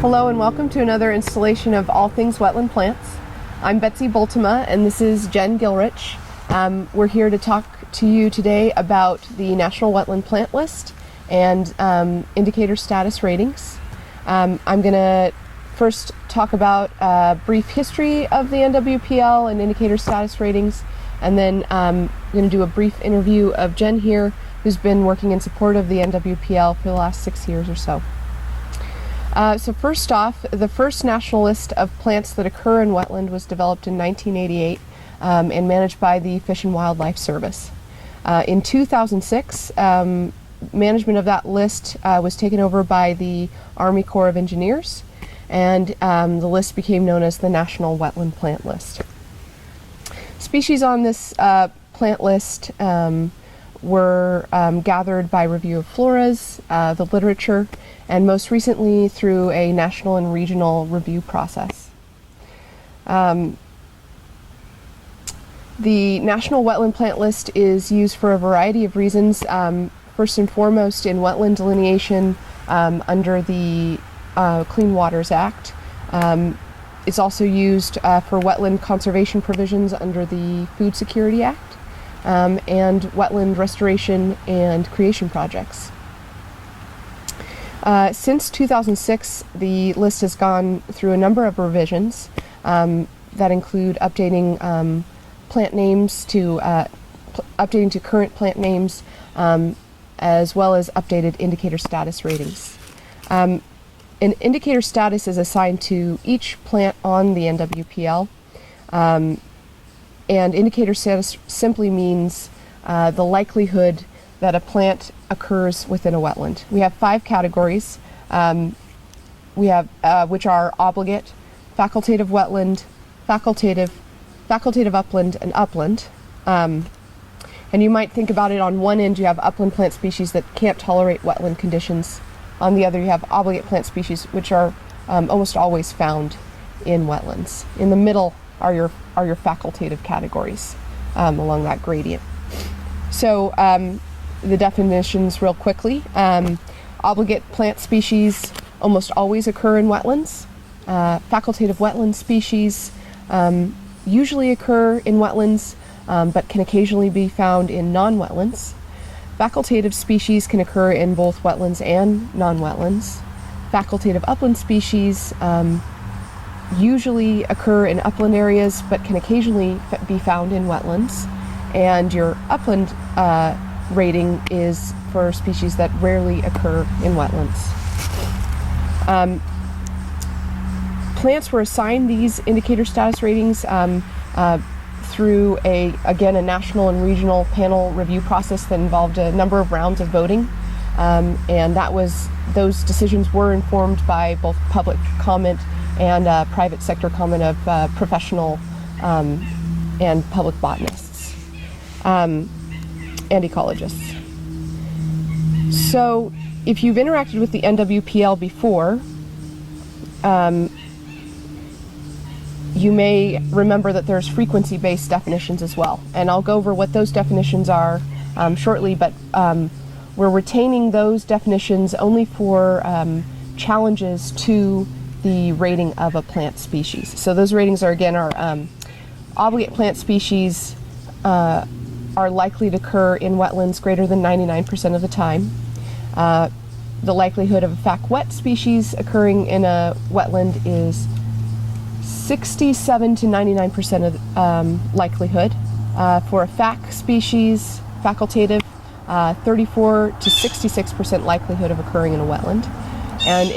Hello and welcome to another installation of All Things Wetland Plants. I'm Betsy Bultema and this is Jen Gilrich. We're here to talk to you today about the National Wetland Plant List and indicator status ratings. I'm going to first talk about a brief history of the NWPL and indicator status ratings, and then I'm going to do a brief interview of Jen here, who's been working in support of the NWPL for the last 6 years or so. So first off, the first national list of plants that occur in wetland was developed in 1988 and managed by the Fish and Wildlife Service. In 2006, management of that list was taken over by the Army Corps of Engineers, and the list became known as the National Wetland Plant List. Species on this plant list were gathered by review of floras, the literature, and most recently through a national and regional review process. The National Wetland Plant List is used for a variety of reasons. First and foremost, in wetland delineation under the Clean Waters Act. It's also used for wetland conservation provisions under the Food Security Act, and wetland restoration and creation projects. Since 2006, the list has gone through a number of revisions that include updating plant names to updating to current plant names, as well as updated indicator status ratings. An indicator status is assigned to each plant on the NWPL, and indicator status simply means the likelihood that a plant occurs within a wetland. We have 5 categories. We have which are obligate, facultative wetland, facultative upland, and upland. And you might think about it, on one end you have upland plant species that can't tolerate wetland conditions. On the other you have obligate plant species which are almost always found in wetlands. In the middle are your facultative categories along that gradient. So the definitions real quickly. Obligate plant species almost always occur in wetlands. Facultative wetland species usually occur in wetlands, but can occasionally be found in non-wetlands. Facultative species can occur in both wetlands and non-wetlands. Facultative upland species usually occur in upland areas, but can occasionally be found in wetlands. And your upland rating is for species that rarely occur in wetlands. Plants were assigned these indicator status ratings through a national and regional panel review process that involved a number of rounds of voting, and those decisions were informed by both public comment and private sector comment of professional and public botanists and ecologists. So if you've interacted with the NWPL before, you may remember that there's frequency-based definitions as well, and I'll go over what those definitions are shortly, but we're retaining those definitions only for challenges to the rating of a plant species. So those ratings are obligate plant species are likely to occur in wetlands greater than 99% of the time. The likelihood of a fac-wet species occurring in a wetland is 67 to 99% of likelihood. For a fac species, facultative, 34 to 66% likelihood of occurring in a wetland. And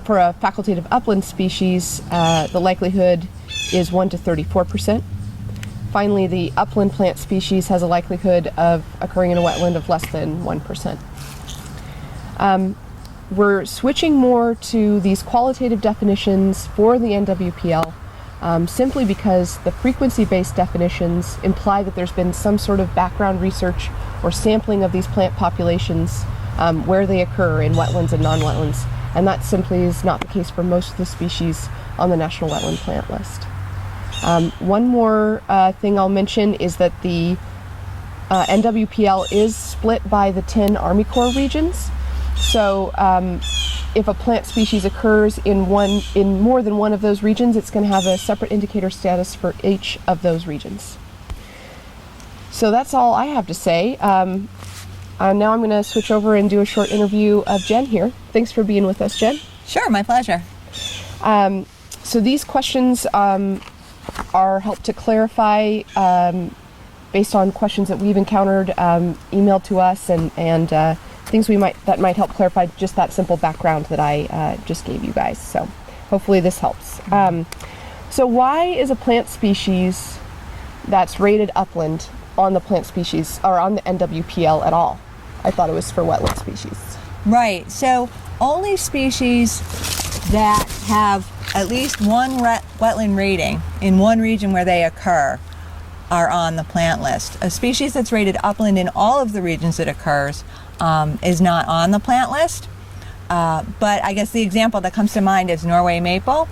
for a facultative upland species, the likelihood is 1 to 34%. Finally, the upland plant species has a likelihood of occurring in a wetland of less than 1%. We're switching more to these qualitative definitions for the NWPL simply because the frequency-based definitions imply that there's been some sort of background research or sampling of these plant populations where they occur in wetlands and non-wetlands, and that simply is not the case for most of the species on the National Wetland Plant List. One more thing I'll mention is that the NWPL is split by the 10 Army Corps regions. So if a plant species occurs in more than one of those regions, it's going to have a separate indicator status for each of those regions. So that's all I have to say. Now I'm going to switch over and do a short interview of Jen here. Thanks for being with us, Jen. Sure, my pleasure. So these questions are helped to clarify based on questions that we've encountered, emailed to us, and things that might help clarify just that simple background that I just gave you guys. So hopefully this helps. So why is a plant species that's rated upland on the plant species or on the NWPL at all? I thought it was for wetland species. Right. So only species that have at least one wetland rating in one region where they occur are on the plant list. A species that's rated upland in all of the regions it occurs is not on the plant list. But I guess the example that comes to mind is Norway maple.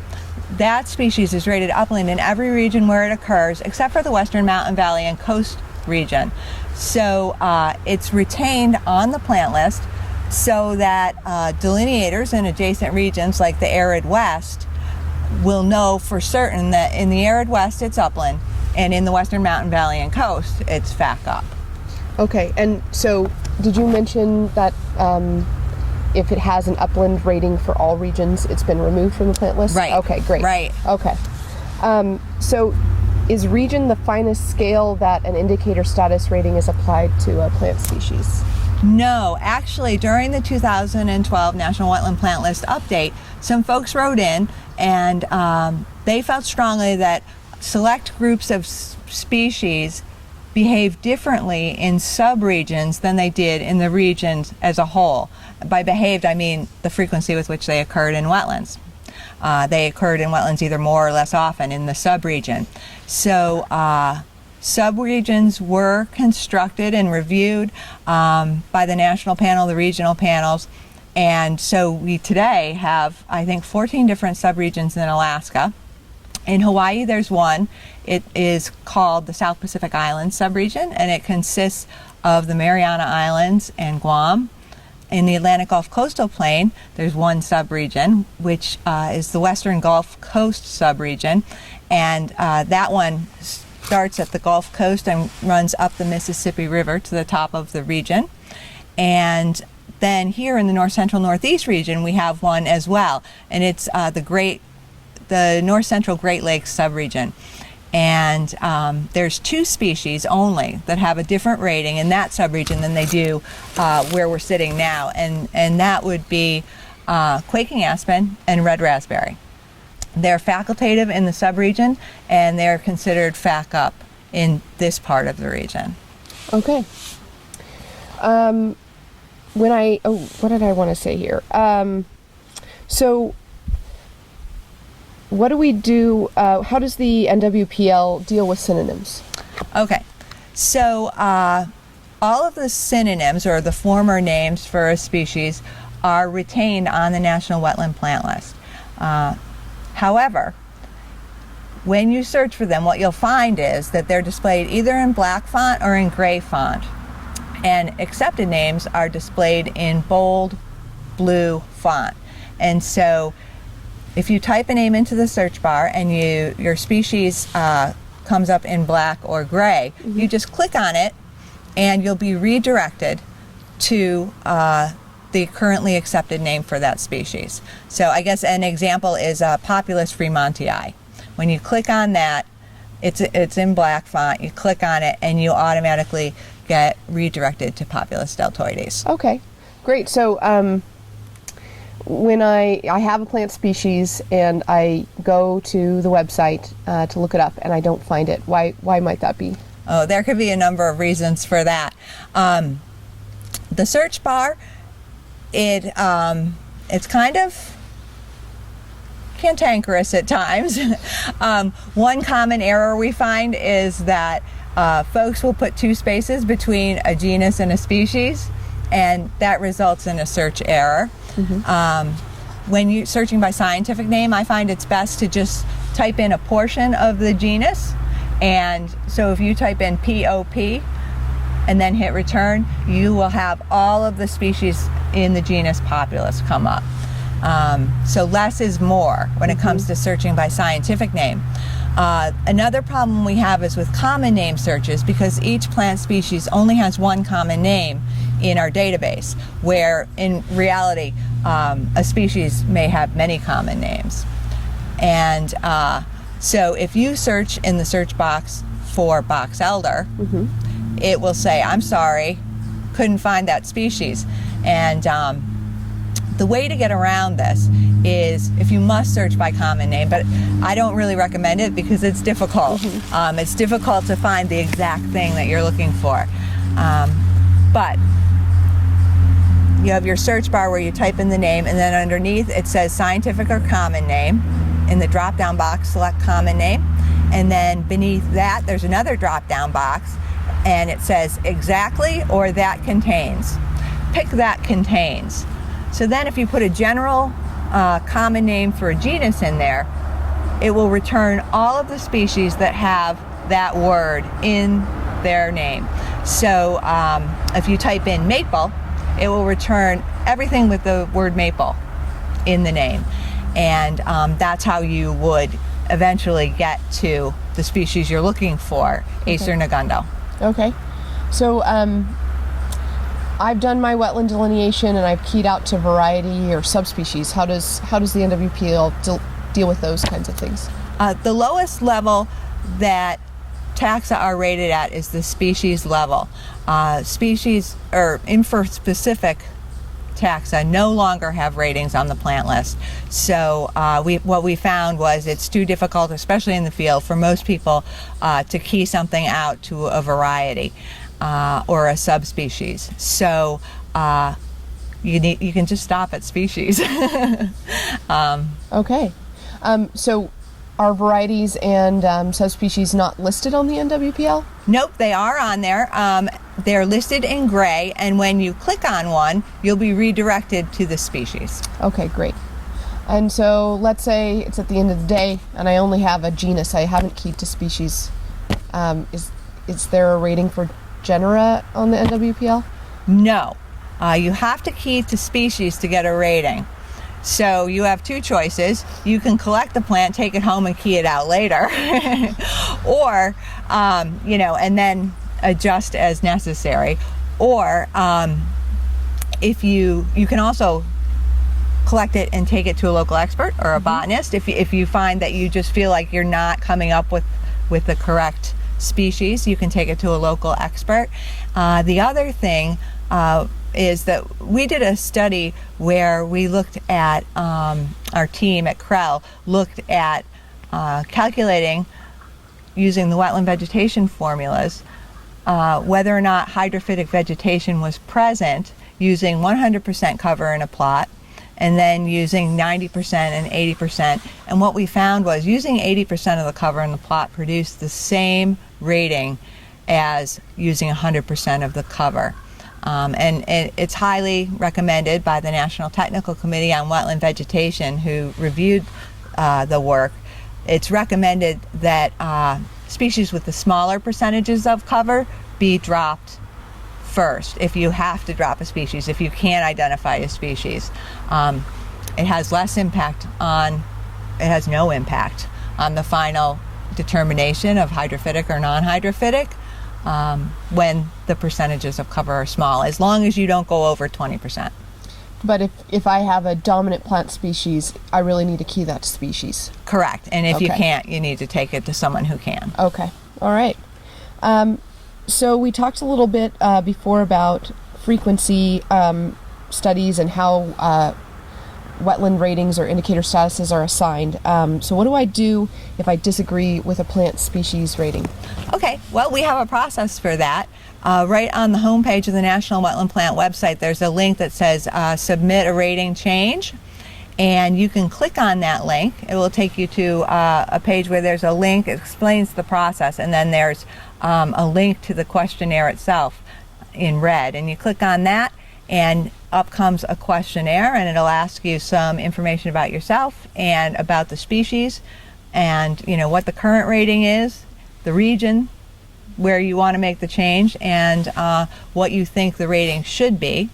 That species is rated upland in every region where it occurs except for the Western Mountain Valley and Coast region. So it's retained on the plant list so that delineators in adjacent regions like the arid west will know for certain that in the arid west it's upland and in the Western Mountain Valley and Coast it's FAC up. Okay, and so did you mention that if it has an upland rating for all regions, it's been removed from the plant list? Right. Okay, great. Right. Okay. So is region the finest scale that an indicator status rating is applied to a plant species? No, actually during the 2012 National Wetland Plant List update, some folks wrote in and they felt strongly that select groups of species behave differently in subregions than they did in the regions as a whole. By behaved, I mean the frequency with which they occurred in wetlands. They occurred in wetlands either more or less often in the subregion. So subregions were constructed and reviewed by the national panel, the regional panels, and so we today have, I think, 14 different subregions in Alaska. In Hawaii, there's one. It is called the South Pacific Islands subregion, and it consists of the Mariana Islands and Guam. In the Atlantic Gulf Coastal Plain, there's one subregion, which is the Western Gulf Coast subregion, and that one starts at the Gulf Coast and runs up the Mississippi River to the top of the region. And then here in the North Central Northeast region, we have one as well, and it's the North Central Great Lakes subregion. And there's two species only that have a different rating in that subregion than they do where we're sitting now, and that would be quaking aspen and red raspberry. They're facultative in the subregion, and they're considered FAC up in this part of the region. Okay. What did I want to say here? So what do we do, how does the NWPL deal with synonyms? Okay, so all of the synonyms or the former names for a species are retained on the National Wetland Plant List. However, when you search for them, what you'll find is that they're displayed either in black font or in gray font, and accepted names are displayed in bold blue font. And so if you type a name into the search bar and your species comes up in black or gray, you just click on it and you'll be redirected to the currently accepted name for that species. So I guess an example is Populus fremontii. When you click on that, it's in black font, you click on it and you automatically get redirected to Populus deltoides. Okay, great. So when I have a plant species and I go to the website to look it up and I don't find it, why might that be? Oh, there could be a number of reasons for that. The search bar, it's kind of cantankerous at times. One common error we find is that folks will put two spaces between a genus and a species, and that results in a search error. When you're searching by scientific name, I find it's best to just type in a portion of the genus, and so if you type in POP and then hit return, you will have all of the species in the genus Populus come up. So less is more when it comes to searching by scientific name. Another problem we have is with common name searches, because each plant species only has one common name in our database, where in reality a species may have many common names. And so if you search in the search box for box elder, it will say, I'm sorry, couldn't find that species. And the way to get around this is if you must search by common name, but I don't really recommend it because it's difficult. It's difficult to find the exact thing that you're looking for. But you have your search bar where you type in the name, and then underneath it says scientific or common name. In the drop-down box, select common name. And then beneath that, there's another drop-down box, and it says exactly or that contains. Pick that contains. So then if you put a general common name for a genus in there, it will return all of the species that have that word in their name. So if you type in maple, it will return everything with the word maple in the name. And that's how you would eventually get to the species you're looking for, Acer negundo. Okay. So I've done my wetland delineation and I've keyed out to variety or subspecies. How does the NWPL deal with those kinds of things? The lowest level that taxa are rated at is the species level. Species or infer-specific taxa no longer have ratings on the plant list. So what we found was it's too difficult, especially in the field, for most people to key something out to a variety or a subspecies. So you can just stop at species. Okay. So are varieties and subspecies not listed on the NWPL? Nope, they are on there. They're listed in gray, and when you click on one, you'll be redirected to the species. Okay, great. And so let's say it's at the end of the day and I only have a genus. I haven't keyed to species. Is there a rating for genera on the NWPL? No. You have to key to species to get a rating. So you have two choices. You can collect the plant, take it home, and key it out later, or and then adjust as necessary. Or if you can also collect it and take it to a local expert or a botanist if you find that you just feel like you're not coming up with the correct species. You can take it to a local expert. The other thing is that we did a study where we looked at, our team at Krell looked at calculating, using the wetland vegetation formulas, whether or not hydrophytic vegetation was present using 100% cover in a plot, and then using 90% and 80%. And what we found was using 80% of the cover in the plot produced the same rating as using 100% of the cover. And it's highly recommended by the National Technical Committee on Wetland Vegetation, who reviewed the work. It's recommended that species with the smaller percentages of cover be dropped first if you have to drop a species, if you can't identify a species. It has no impact on the final determination of hydrophytic or non-hydrophytic when the percentages of cover are small, as long as you don't go over 20%. But if I have a dominant plant species, I really need to key that to species. Correct. And if you Okay. can't, you need to take it to someone who can. Okay. All right. So we talked a little bit before about frequency studies and how wetland ratings or indicator statuses are assigned. So what do I do if I disagree with a plant species rating? Okay, well, we have a process for that. Right on the homepage of the National Wetland Plant website, there's a link that says submit a rating change, and you can click on that link. It will take you to a page where there's a link, it explains the process, and then there's a link to the questionnaire itself in red, and you click on that, and up comes a questionnaire, and it'll ask you some information about yourself and about the species, and what the current rating is, the region where you want to make the change, and what you think the rating should be,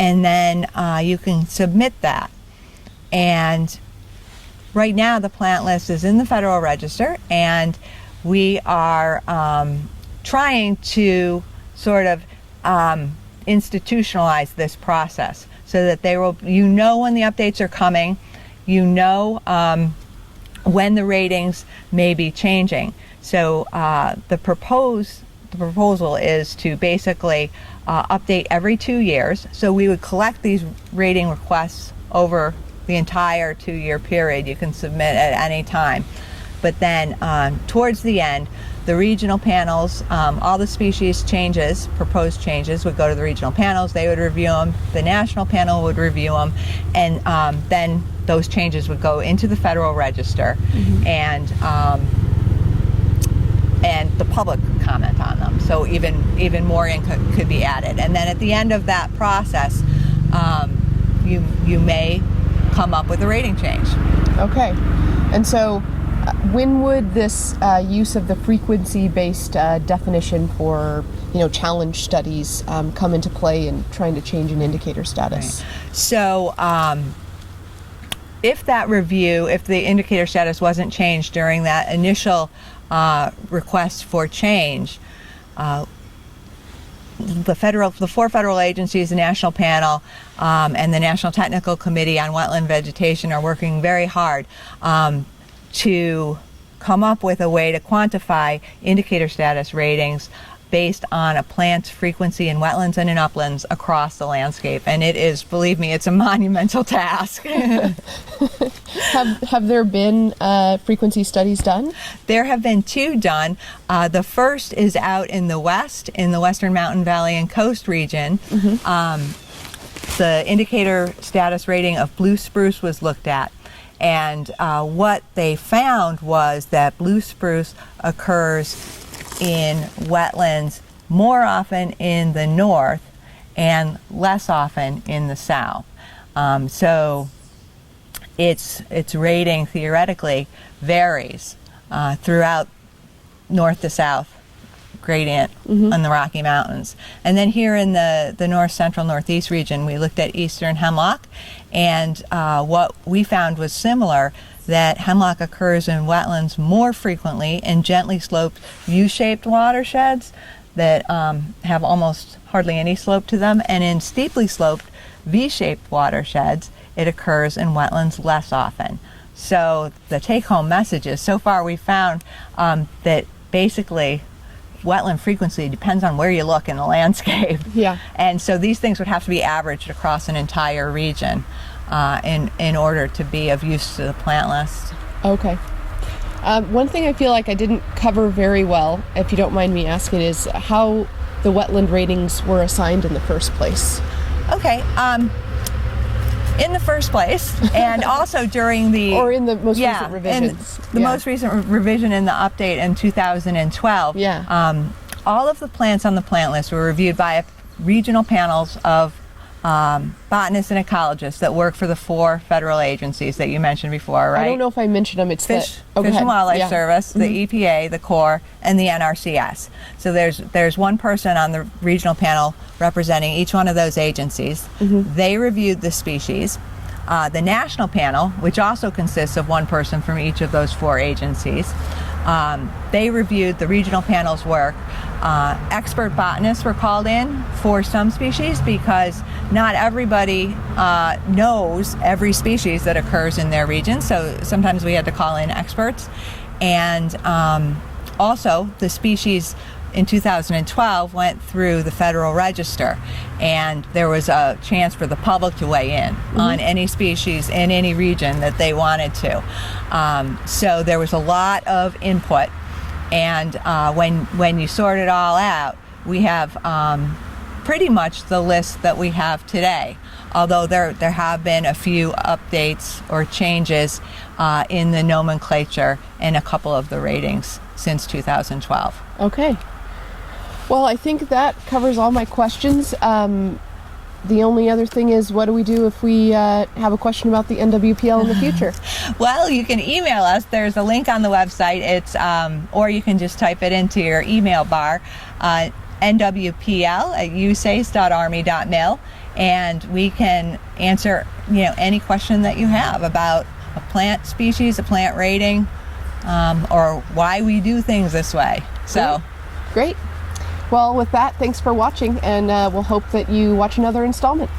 and then you can submit that. And right now the plant list is in the Federal Register, and we are trying to sort of institutionalize this process so that you know when the updates are coming, you know when the ratings may be changing. So the proposal is to basically update every 2 years. So we would collect these rating requests over the entire 2-year period. You can submit at any time. But then towards the end, the regional panels, all the species changes, proposed changes, would go to the regional panels. They would review them. The national panel would review them. And then those changes would go into the Federal Register, and the public could comment on them. So even more could be added. And then at the end of that process, you may come up with a rating change. Okay. And so when would this use of the frequency-based definition for challenge studies come into play in trying to change an indicator status? Right. So if the indicator status wasn't changed during that initial request for change, the 4 federal agencies, the National Panel, and the National Technical Committee on Wetland Vegetation are working very hard to come up with a way to quantify indicator status ratings based on a plant's frequency in wetlands and in uplands across the landscape. And it is, believe me, it's a monumental task. Have there been frequency studies done? There have been 2 done. The first is out in the west, in the Western Mountain Valley and Coast region. The indicator status rating of blue spruce was looked at. And what they found was that blue spruce occurs in wetlands more often in the north and less often in the south. So its rating theoretically varies throughout north to south gradient on the Rocky Mountains. And then here in the north central northeast region, we looked at eastern hemlock, and what we found was similar, that hemlock occurs in wetlands more frequently in gently sloped U-shaped watersheds that have almost hardly any slope to them, and in steeply sloped V-shaped watersheds it occurs in wetlands less often. So the take-home message is, so far we found that basically wetland frequency depends on where you look in the landscape. Yeah. And so these things would have to be averaged across an entire region in order to be of use to the plant list. Okay. One thing I feel like I didn't cover very well, if you don't mind me asking, is how the wetland ratings were assigned in the first place. Okay. In the first place, and also during the... Or in the most recent revisions. The most recent revision in the update in 2012. Yeah. All of the plants on the plant list were reviewed by regional panels of botanists and ecologists that work for the 4 federal agencies that you mentioned before, right? I don't know if I mentioned them. It's Fish and Wildlife Service, the EPA, the Corps, and the NRCS. So there's one person on the regional panel representing each one of those agencies. They reviewed the species. The national panel, which also consists of one person from each of those 4 agencies, they reviewed the regional panel's work. Expert botanists were called in for some species because not everybody knows every species that occurs in their region, so sometimes we had to call in experts. And also the species in 2012 went through the Federal Register, and there was a chance for the public to weigh in on any species in any region that they wanted to. So there was a lot of input, and when you sort it all out, we have pretty much the list that we have today, although there have been a few updates or changes in the nomenclature and a couple of the ratings since 2012. Okay. Well, I think that covers all my questions. The only other thing is, what do we do if we have a question about the NWPL in the future? Well, you can email us. There's a link on the website. It's or you can just type it into your email bar, nwpl@usace.army.mil. and we can answer any question that you have about a plant species, a plant rating, or why we do things this way. So great. Well, with that, thanks for watching, and we'll hope that you watch another installment.